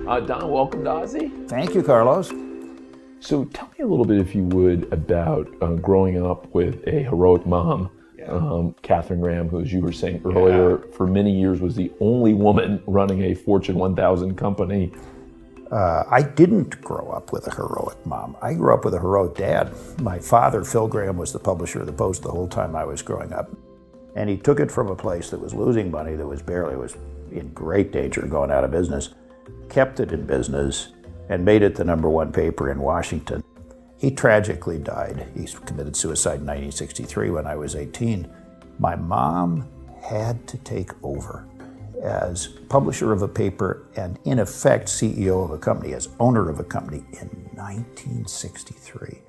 Don, welcome to OZY. Thank you, Carlos. So tell me a little bit, if you would, about growing up with a heroic mom, Katharine Graham, who, as you were saying earlier, for many years was the only woman running a Fortune 1000 company. I didn't grow up with a heroic mom. I grew up with a heroic dad. My father, Phil Graham, was the publisher of the Post the whole time I was growing up. And he took it from a place that was losing money, that was in great danger of going out of business, kept it in business, and made it the #1 paper in Washington. He tragically died. He committed suicide in 1963 when I was 18. My mom had to take over as publisher of a paper and, in effect, CEO of a company, as owner of a company in 1963.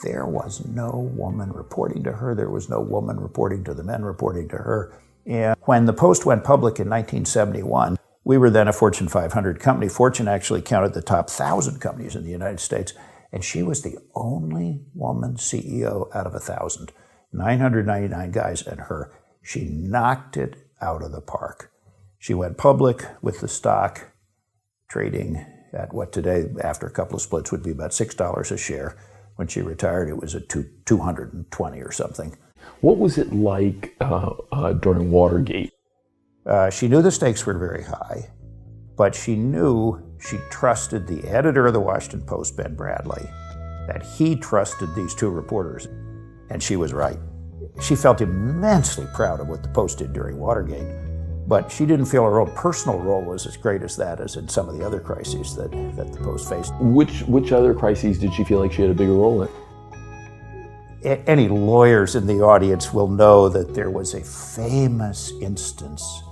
There was no woman reporting to her. There was no woman reporting to the men reporting to her. And when the Post went public in 1971, we were then a Fortune 500 company. Fortune actually counted the top 1,000 companies in the United States, and she was the only woman CEO out of 1,000. 999 guys and her. She knocked it out of the park. She went public with the stock trading at what today, after a couple of splits, would be about $6 a share. When she retired, it was at 220 or something. What was it like during Watergate? She knew the stakes were very high, but she trusted the editor of the Washington Post, Ben Bradley, that he trusted these two reporters, and she was right. She felt immensely proud of what the Post did during Watergate, but she didn't feel her own personal role was as great as that as in some of the other crises that the Post faced. Which other crises did she feel like she had a bigger role in? Any lawyers in the audience will know that there was a famous instance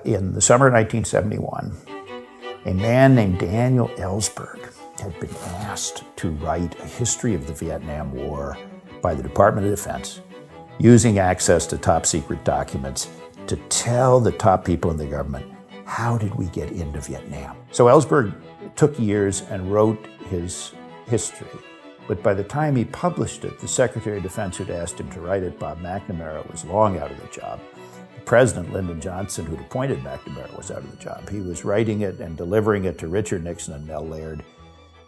in the summer of 1971. A man named Daniel Ellsberg had been asked to write a history of the Vietnam War by the Department of Defense, using access to top secret documents to tell the top people in the government, how did we get into Vietnam? So Ellsberg took years and wrote his history. But by the time he published it, the Secretary of Defense who'd asked him to write it, Bob McNamara, was long out of the job. The President, Lyndon Johnson, who'd appointed McNamara, was out of the job. He was writing it and delivering it to Richard Nixon and Nell Laird,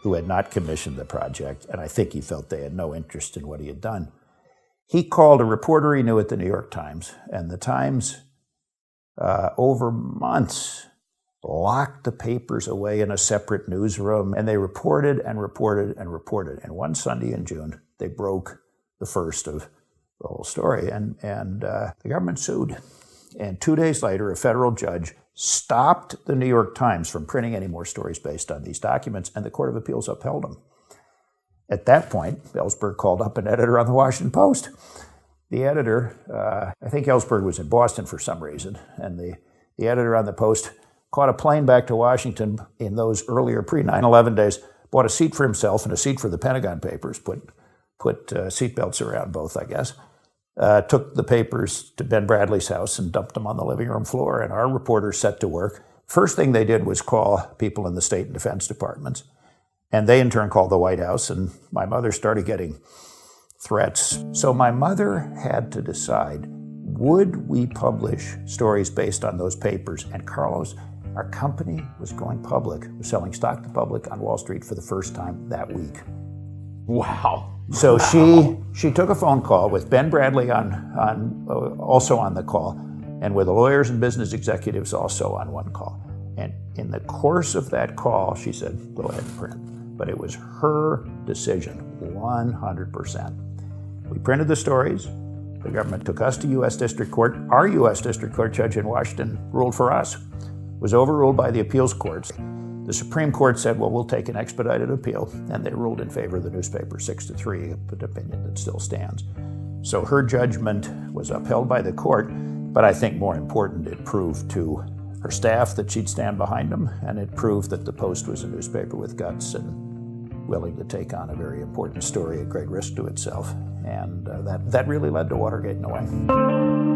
who had not commissioned the project, and I think he felt they had no interest in what he had done. He called a reporter he knew at the New York Times, and the Times, over months, locked the papers away in a separate newsroom, and they reported and reported and reported. And one Sunday in June, they broke the first of the whole story, and the government sued. And 2 days later, a federal judge stopped the New York Times from printing any more stories based on these documents, and the Court of Appeals upheld them. At that point, Ellsberg called up an editor on the Washington Post. The editor, I think Ellsberg was in Boston for some reason, and the editor on the Post caught a plane back to Washington in those earlier pre-9/11 days, bought a seat for himself and a seat for the Pentagon Papers, put seatbelts around both, I guess, took the papers to Ben Bradley's house and dumped them on the living room floor, and our reporters set to work. First thing they did was call people in the state and defense departments, and they in turn called the White House, and my mother started getting threats. So my mother had to decide, would we publish stories based on those papers? And Carlos, our company was going public, was selling stock to public on Wall Street for the first time that week. Wow. So she took a phone call with Ben Bradley also on the call, and with the lawyers and business executives also on one call. And in the course of that call, she said, go ahead and print. But it was her decision, 100%. We printed the stories. The government took us to U.S. District Court. Our U.S. District Court judge in Washington ruled for us. Was overruled by the appeals courts. The Supreme Court said, well, we'll take an expedited appeal, and they ruled in favor of the newspaper 6-3, an opinion that still stands. So her judgment was upheld by the court, but I think more important, it proved to her staff that she'd stand behind them, and it proved that the Post was a newspaper with guts and willing to take on a very important story at great risk to itself. And that really led to Watergate in a way.